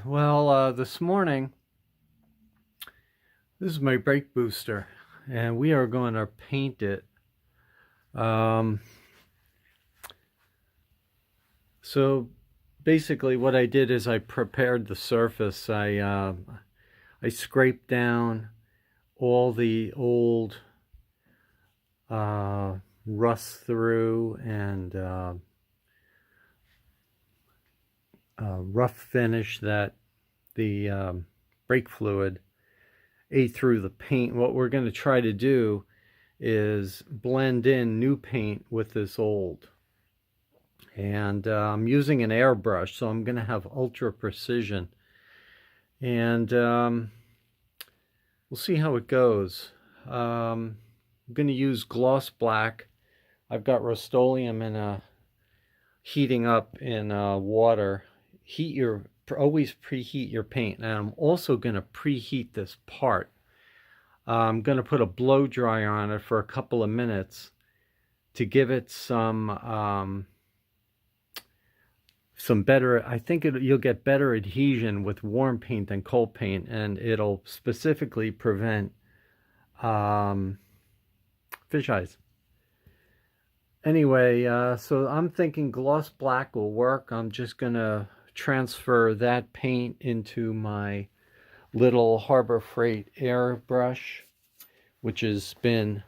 Well, this morning, this is my brake booster, and we are going to paint it. Um, so basically, what I did is I prepared the surface. I scraped down all the old rust through and rough finish that the brake fluid ate through the paint. What we're going to try to do is blend in new paint with this old. And I'm using an airbrush, so I'm going to have ultra precision. And we'll see how it goes. I'm going to use gloss black. I've got Rust-Oleum in heating up in water. Always preheat your paint. And I'm also going to preheat this part. I'm going to put a blow dryer on it for a couple of minutes to give it some better, I think you'll get better adhesion with warm paint than cold paint, and it'll specifically prevent fish eyes. Anyway, so I'm thinking gloss black will work. I'm just going to transfer that paint into my little Harbor Freight airbrush, which has been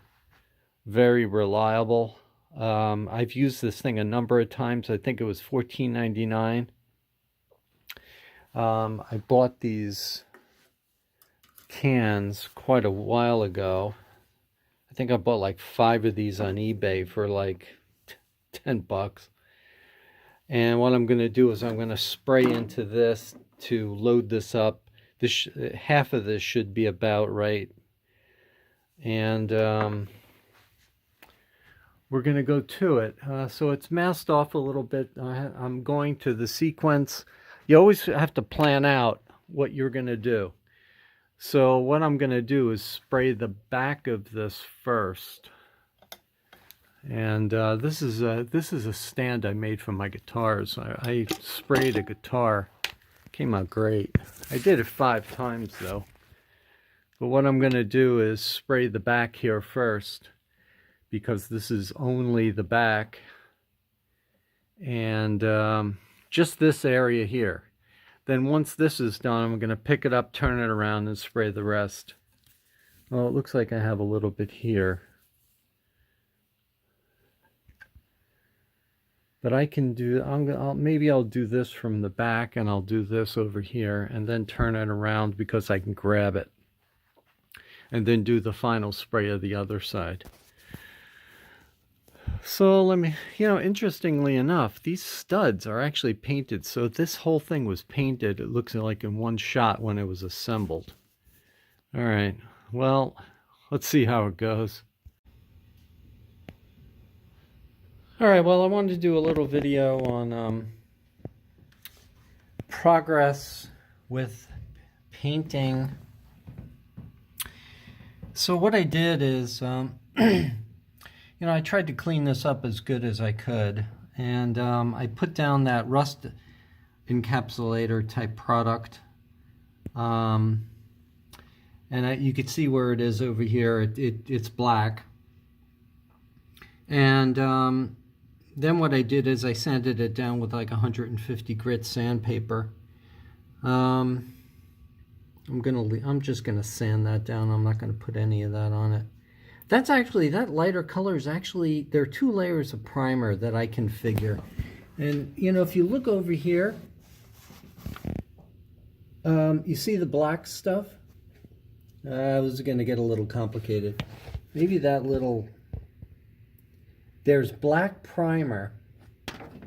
very reliable. I've used this thing a number of times. I think it was $14.99. I bought these cans quite a while ago. I think I bought like 5 of these on eBay for like 10 bucks. And what I'm going to do is I'm going to spray into this to load this up. Half of this should be about right. And we're going to go to it. So it's masked off a little bit. I'm going to the sequence. You always have to plan out what you're going to do. So what I'm going to do is spray the back of this first. And this is a stand I made for my guitars. I sprayed a guitar. Came out great. I did it 5 times though. But what I'm going to do is spray the back here first, because this is only the back, and just this area here. Then once this is done, I'm going to pick it up, turn it around, and spray the rest. Well, it looks like I have a little bit here. But I can do, maybe I'll do this from the back, and I'll do this over here, and then turn it around because I can grab it. And then do the final spray of the other side. So let me, interestingly enough, these studs are actually painted. So this whole thing was painted, it looks like in one shot when it was assembled. All right, well, let's see how it goes. All right, well, I wanted to do a little video on progress with painting. So what I did is, I tried to clean this up as good as I could, and I put down that rust encapsulator type product, and you can see where it is over here. It's black, and then what I did is I sanded it down with like 150 grit sandpaper. I'm just gonna sand that down. I'm not gonna put any of that on it. That lighter color is actually, there are 2 layers of primer that I configure. And if you look over here, you see the black stuff? This is gonna get a little complicated. Maybe there's black primer,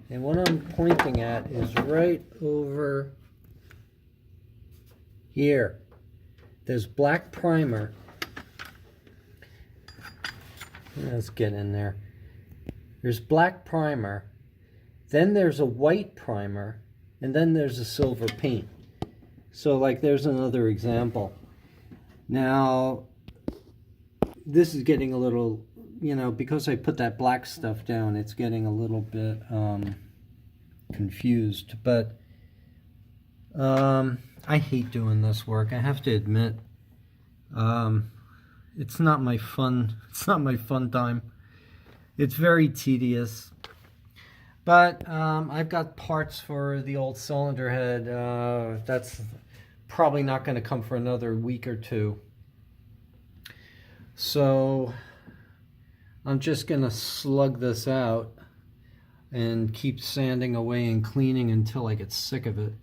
and what I'm pointing at is right over here. There's black primer. Let's get in there. There's black primer, then there's a white primer, and then there's a silver paint. So like there's another example. Now this is getting a little, because I put that black stuff down, it's getting a little bit confused, but I hate doing this work. I have to admit, it's not my fun. It's not my fun time. It's very tedious. But I've got parts for the old cylinder head. That's probably not going to come for another week or two. So I'm just going to slug this out and keep sanding away and cleaning until I get sick of it.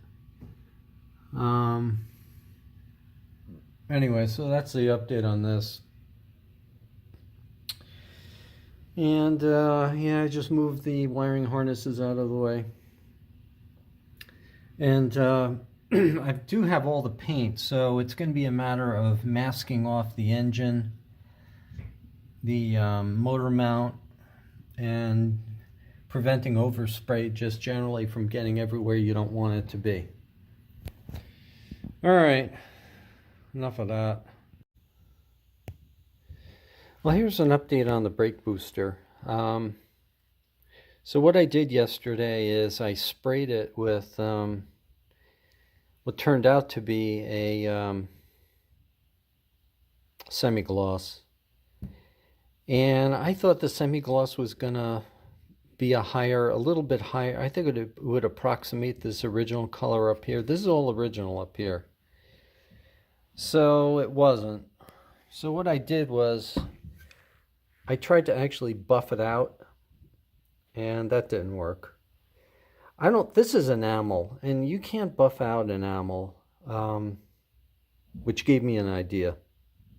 Anyway, so that's the update on this. And yeah, I just moved the wiring harnesses out of the way. And I do have all the paint, so it's going to be a matter of masking off the engine, the motor mount, and preventing overspray just generally from getting everywhere you don't want it to be. All right, enough of that. Well, here's an update on the brake booster. So what I did yesterday is I sprayed it with what turned out to be a semi-gloss. And I thought the semi-gloss was gonna be a little bit higher. I think it would approximate this original color up here. This is all original up here. So it wasn't. So what I did was I tried to actually buff it out, and that didn't work. This is enamel, and you can't buff out enamel, which gave me an idea.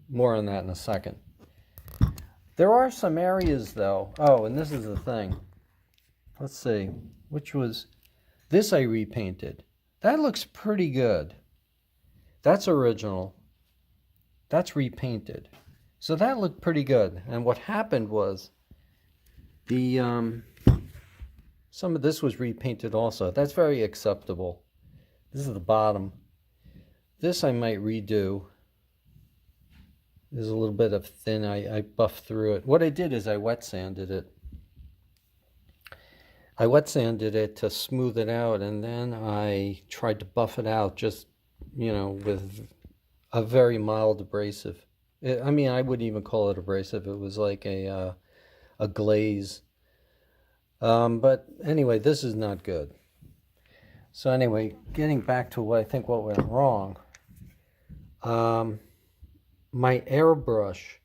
More on that in a second. There are some areas though. Oh, and this is the thing. Let's see, which was this I repainted. That looks pretty good. That's original. That's repainted. So that looked pretty good. And what happened was the some of this was repainted also. That's very acceptable. This is the bottom. This I might redo. There's a little bit of thin. I buffed through it. What I did is I wet sanded it. I wet sanded it to smooth it out, and then I tried to buff it out just, with a very mild abrasive. I mean, I wouldn't even call it abrasive. It was like a glaze. But anyway, this is not good. So anyway, getting back to what went wrong. My airbrush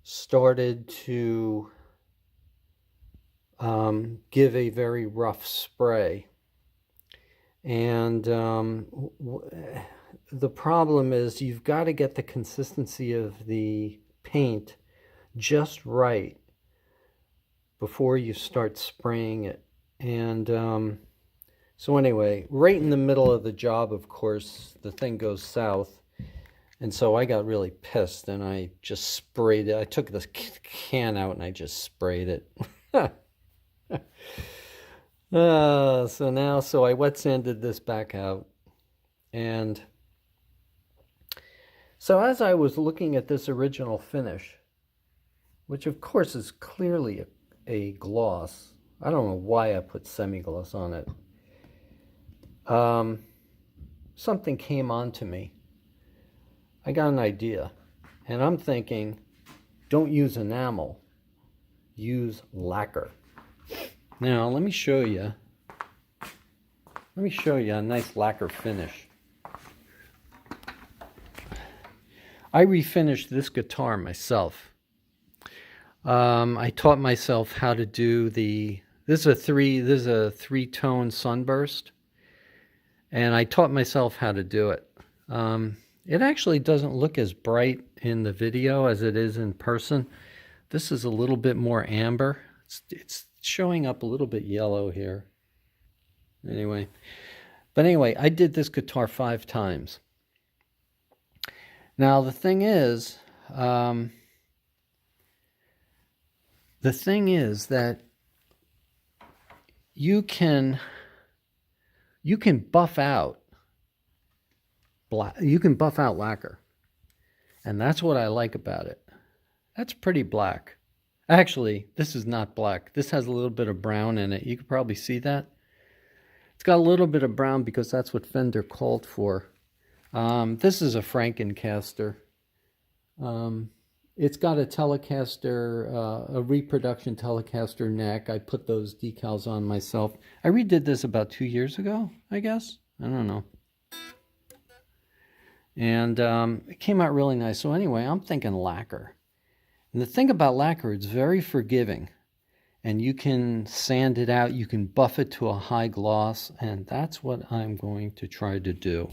started to give a very rough spray. And the problem is you've got to get the consistency of the paint just right before you start spraying it. And so anyway, right in the middle of the job, of course, the thing goes south. And so I got really pissed, and I just sprayed it. I took the can out and I just sprayed it. So I wet sanded this back out. And so as I was looking at this original finish, which of course is clearly a gloss. I don't know why I put semi-gloss on it. Something came onto me. I got an idea, and I'm thinking, don't use enamel, use lacquer. Now, let me show you a nice lacquer finish. I refinished this guitar myself. I taught myself how to do this is a three-tone sunburst, and I taught myself how to do it. It actually doesn't look as bright in the video as it is in person. This is a little bit more amber. It's showing up a little bit yellow here. Anyway, I did this guitar 5 times. Now the thing is that you can buff out lacquer, and that's what I like about it. That's pretty black. Actually, this is not black. This has a little bit of brown in it. You could probably see that. It's got a little bit of brown because that's what Fender called for. This is a Frankencaster. It's got a Telecaster, a reproduction Telecaster neck. I put those decals on myself. I redid this about 2 years ago, I guess. I don't know. And it came out really nice. So anyway, I'm thinking lacquer. And the thing about lacquer, it's very forgiving. And you can sand it out. You can buff it to a high gloss. And that's what I'm going to try to do.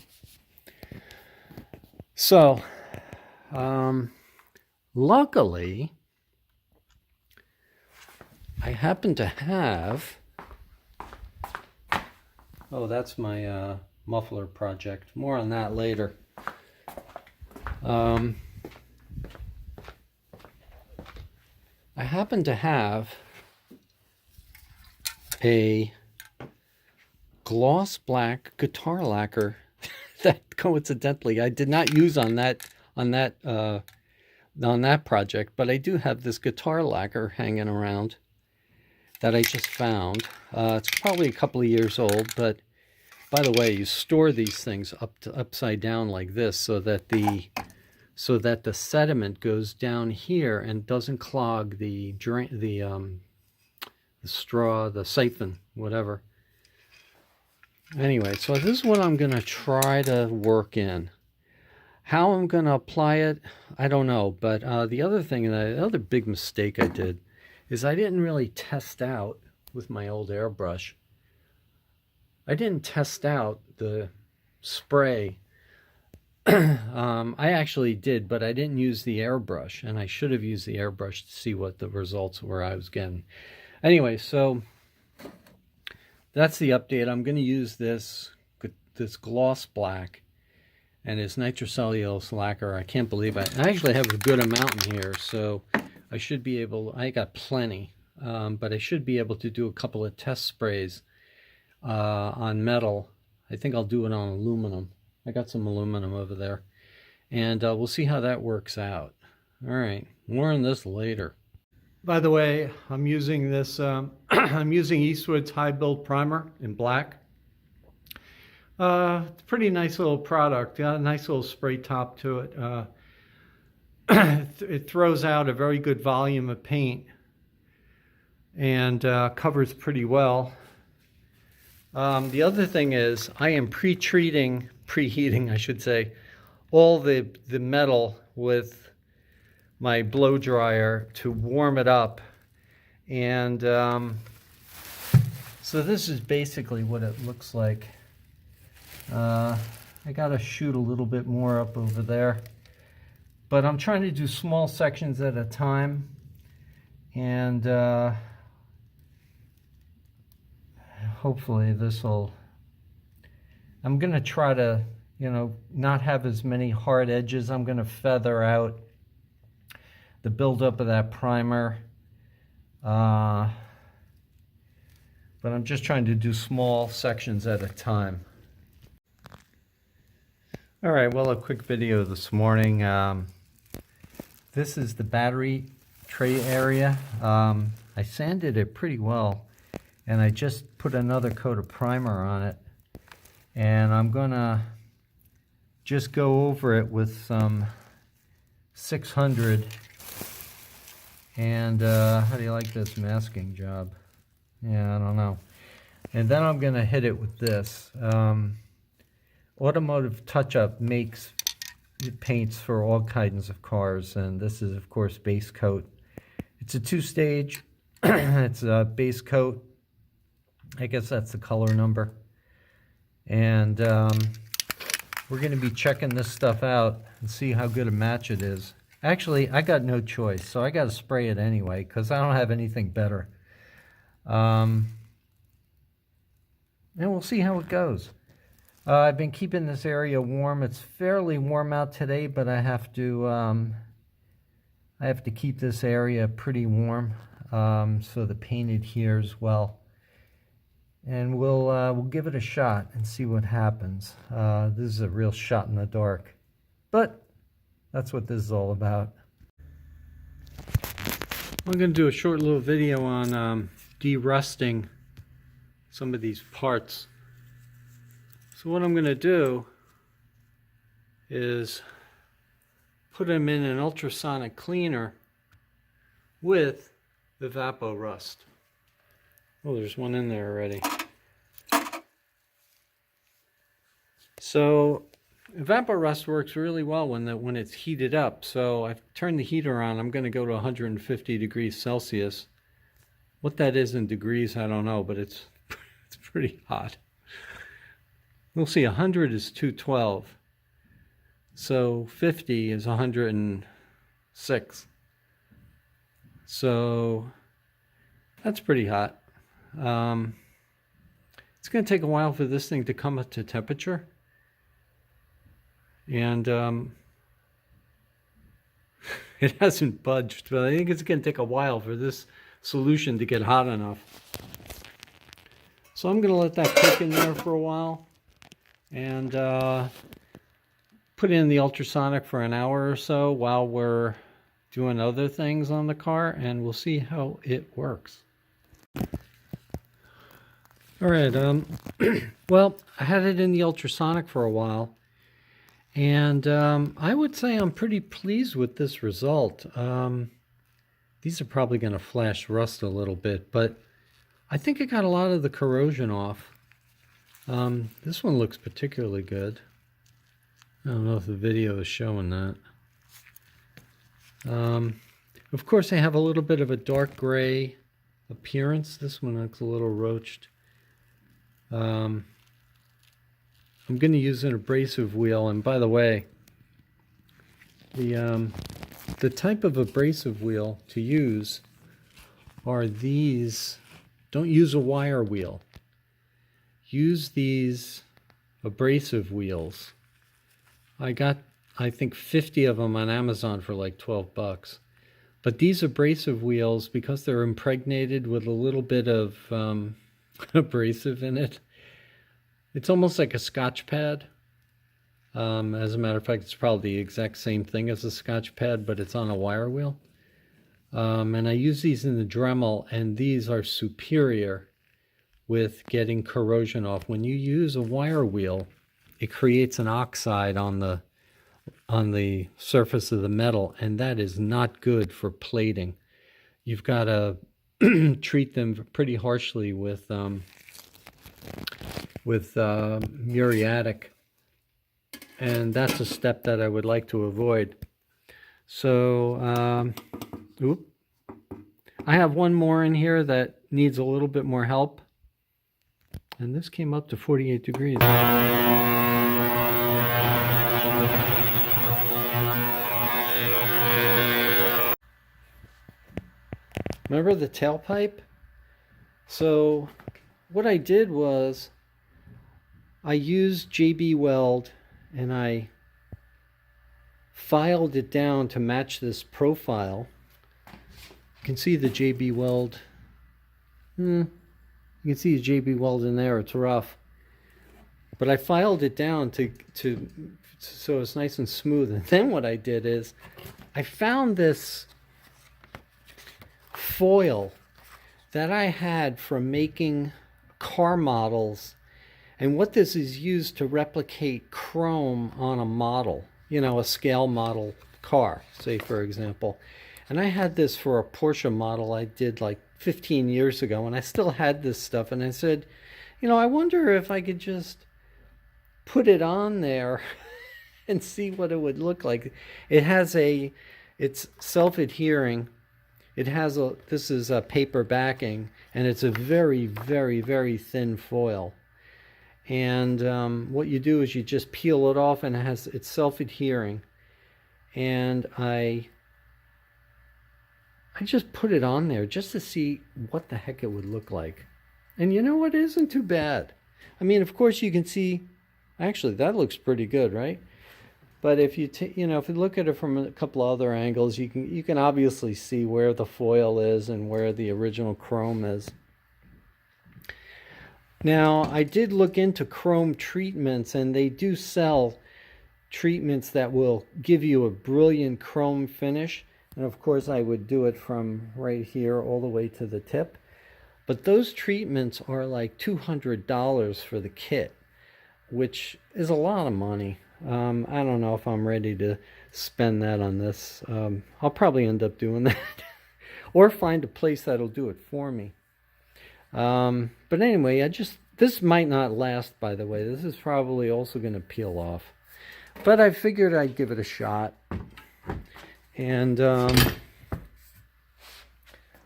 So, luckily, I happen to have... Oh, that's my muffler project. More on that later. I happen to have a gloss black guitar lacquer that coincidentally I did not use on that project, but I do have this guitar lacquer hanging around that I just found. It's probably a couple of years old, but by the way, you store these things upside down like this so that the sediment goes down here and doesn't clog the straw, the siphon, whatever. Anyway, so this is what I'm going to try to work in. How I'm going to apply it, I don't know. But the other big mistake I did is I didn't really test out with my old airbrush. I didn't test out the spray. I actually did, but I didn't use the airbrush. And I should have used the airbrush to see what the results were I was getting. Anyway, so that's the update. I'm going to use this gloss black and it's nitrocellulose lacquer. I can't believe I actually have a good amount in here, so I should be able, I got plenty, but I should be able to do a couple of test sprays on metal. I think I'll do it on aluminum. I got some aluminum over there, and we'll see how that works out. All right, more on this later. By the way, I'm using this, I'm using Eastwood's High Build Primer in black. It's a pretty nice little product, got a nice little spray top to it. It throws out a very good volume of paint and covers pretty well. The other thing is I am preheating, I should say, all the metal with my blow dryer to warm it up. And so this is basically what it looks like. I gotta shoot a little bit more up over there, but I'm trying to do small sections at a time, and hopefully I'm gonna try to, not have as many hard edges. I'm gonna feather out the buildup of that primer, but I'm just trying to do small sections at a time. All right, well, a quick video this morning. This is the battery tray area. I sanded it pretty well, and I just put another coat of primer on it, and I'm gonna just go over it with some 600. And how do you like this masking job? Yeah, I don't know. And then I'm gonna hit it with this. Automotive Touch-Up makes paints for all kinds of cars, and this is, of course, base coat. It's a 2-stage. It's a base coat. I guess that's the color number. And we're going to be checking this stuff out and see how good a match it is. Actually, I got no choice, so I got to spray it anyway because I don't have anything better. And we'll see how it goes. I've been keeping this area warm. It's fairly warm out today, but I have to keep this area pretty warm so the paint adheres well. And we'll give it a shot and see what happens. This is a real shot in the dark, but that's what this is all about. I'm going to do a short little video on de-rusting some of these parts. So what I'm going to do is put them in an ultrasonic cleaner with Evapo-Rust. Oh, there's one in there already. So Evapo-Rust works really well when it's heated up. So I've turned the heater on. I'm going to go to 150 degrees Celsius. What that is in degrees, I don't know, but it's pretty hot. We'll see, 100 is 212. So 50 is 106. So that's pretty hot. It's going to take a while for this thing to come up to temperature. And it hasn't budged, but I think it's going to take a while for this solution to get hot enough. So I'm going to let that cook in there for a while and put in the ultrasonic for an hour or so while we're doing other things on the car, and we'll see how it works. All right, well, I had it in the ultrasonic for a while, and I would say I'm pretty pleased with this result. These are probably going to flash rust a little bit, but I think it got a lot of the corrosion off. This one looks particularly good. I don't know if the video is showing that. Of course, they have a little bit of a dark gray appearance. This one looks a little roached. I'm going to use an abrasive wheel, and by the way, the type of abrasive wheel to use are these. Don't use a wire wheel. Use these abrasive wheels. I got, I think, 50 of them on Amazon for like 12 bucks. But these abrasive wheels, because they're impregnated with a little bit of abrasive in it, it's almost like a Scotch pad. As a matter of fact, it's probably the exact same thing as a Scotch pad, but it's on a wire wheel. And I use these in the Dremel, and these are superior with getting corrosion off. When you use a wire wheel, it creates an oxide on the surface of the metal, and that is not good for plating. You've got to treat them pretty harshly with muriatic, and that's a step that I would like to avoid. So I have one more in here that needs a little bit more help, and this came up to 48 degrees. Remember the tailpipe? So what I did was I used JB Weld, and I filed it down to match this profile. You can see the JB Weld. You can see the JB Weld in there. It's rough, but I filed it down so it's nice and smooth. And then what I did is I found this foil that I had from making car models, and what this is used to replicate chrome on a model, you know, a scale model car, say for example. And I had this for a Porsche model I did like 15 years ago, and I still had this stuff, and I said, you know, I wonder if I could just put it on there and see what it would look like. It's self-adhering. It has this is a paper backing, and it's a very, very, very thin foil. And what you do is you just peel it off, and it's self-adhering. And I just put it on there just to see what the heck it would look like. And you know what? It isn't too bad. I mean, of course you can see, actually that looks pretty good, right? But if you if you look at it from a couple other angles, you can obviously see where the foil is and where the original chrome is. Now, I did look into chrome treatments, and they do sell treatments that will give you a brilliant chrome finish. And of course, I would do it from right here all the way to the tip. But those treatments are like $200 for the kit. which is a lot of money. I don't know if I'm ready to spend that on this. I'll probably end up doing that or find a place that'll do it for me. But anyway, this might not last, by the way. This is probably also going to peel off. But I figured I'd give it a shot. And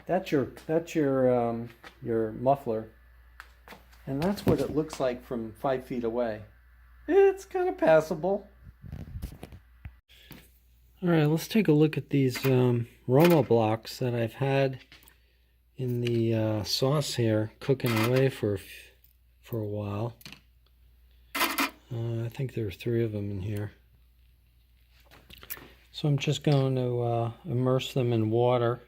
that's your muffler. And that's what it looks like from 5 feet away. It's kind of passable. All right, let's take a look at these Roma blocks that I've had in the sauce here, cooking away for a while. I think there are 3 of them in here. So I'm just going to immerse them in water.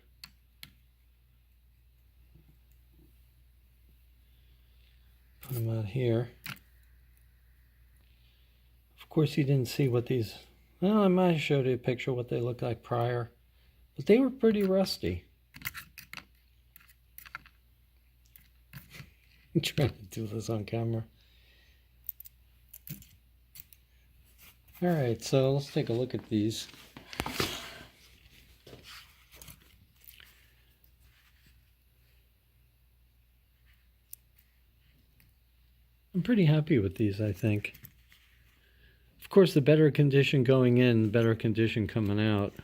Put them out here. Of course, you didn't see what these... Well, I might have showed you a picture of what they looked like prior. But they were pretty rusty. I'm trying to do this on camera. Alright, so let's take a look at these. I'm pretty happy with these, I think. Of course, the better condition going in, the better condition coming out.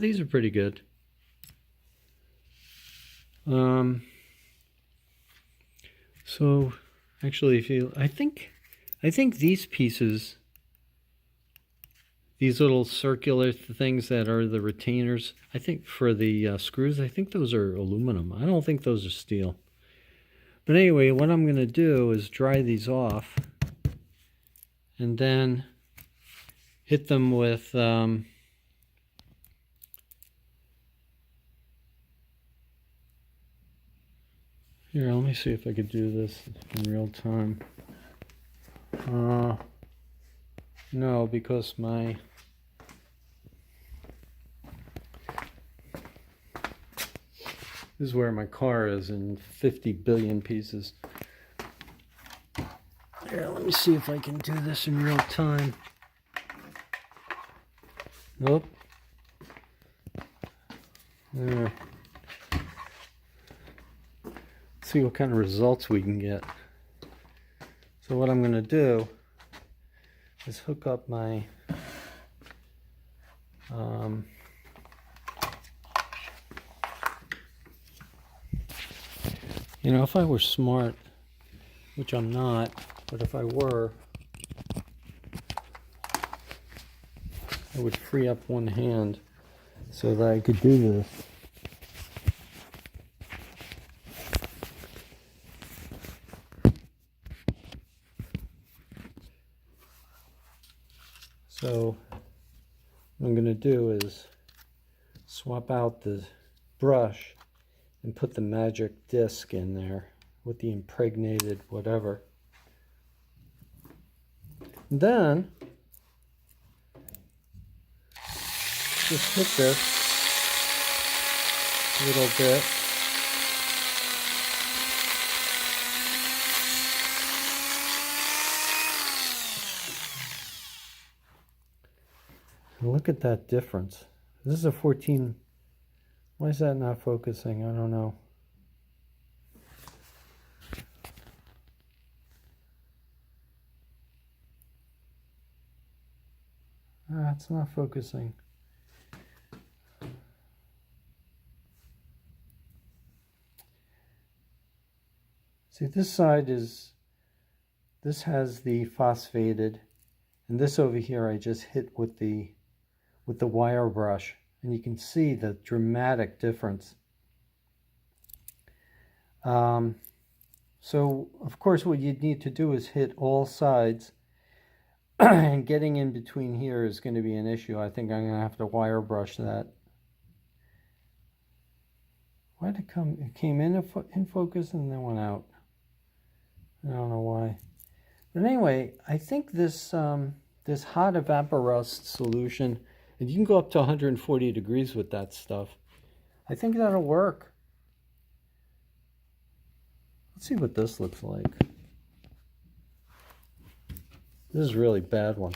These are pretty good. So actually, I think these pieces, these little circular things that are the retainers, I think for the screws, I think those are aluminum. I don't think those are steel. But anyway, what I'm going to do is dry these off and then hit them with here, let me see if I could do this in real time. No, because my this is where my car is in 50 billion pieces. Here, let me see if I can do this in real time. Nope. There. Let's see what kind of results we can get. So what I'm going to do is hook up my you know, if I were smart, which I'm not, but if I were, I would free up one hand so that I could do this. So what I'm going to do is swap out the brush and put the magic disc in there with the impregnated whatever. And then just hit this a little bit. And look at that difference. This is a 14. Why is that not focusing? I don't know. It's not focusing. See, this side is, this has the phosphated, and this over here I just hit with the wire brush. And you can see the dramatic difference. So, of course, what you'd need to do is hit all sides. And getting in between here is going to be an issue. I think I'm going to have to wire brush that. Why did it come? It came in focus and then went out. I don't know why. But anyway, I think this this hot evaporust solution, and you can go up to 140 degrees with that stuff. I think that'll work. Let's see what this looks like. This is a really bad one.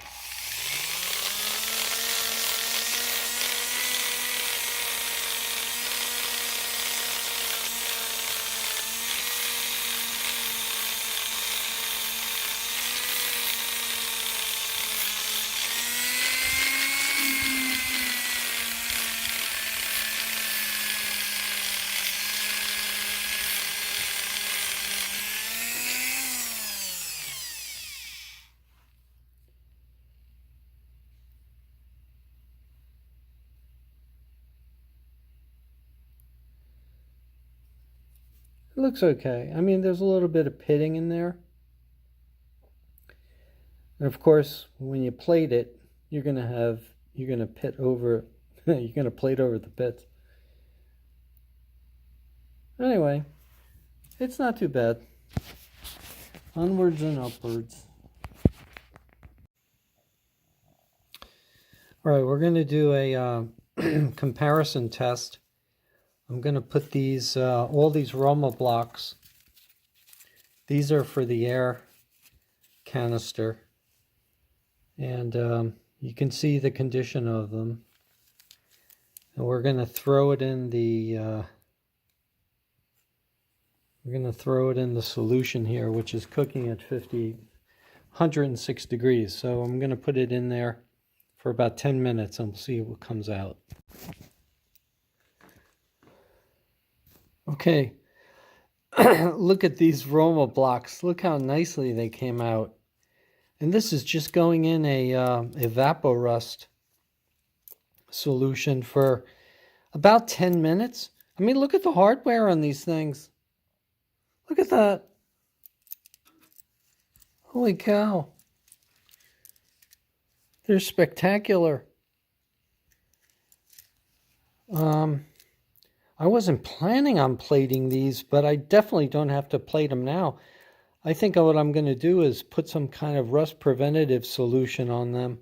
It looks okay. I mean, there's a little bit of pitting in there. And of course, when you plate it, you're gonna pit over, you're gonna plate over the pits. Anyway, it's not too bad. Onwards and upwards. All right, we're gonna do a comparison test. I'm going to put these, all these Roma blocks. These are for the air canister. And you can see the condition of them. And we're going to throw it in the, solution here, which is cooking at 106 degrees. So I'm going to put it in there for about 10 minutes and we'll see what comes out. Okay, look at these Roma blocks. Look how nicely they came out. And this is just going in a evaporust solution for about 10 minutes. I mean, look at the hardware on these things. Look at that. Holy cow. They're spectacular. I wasn't planning on plating these, but I definitely don't have to plate them now. I think what I'm going to do is put some kind of rust preventative solution on them.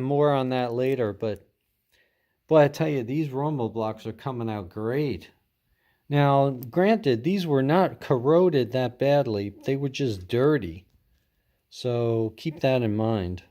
More on that later, but boy, I tell you, these Roma blocks are coming out great. Now, granted, these were not corroded that badly. They were just dirty. So keep that in mind.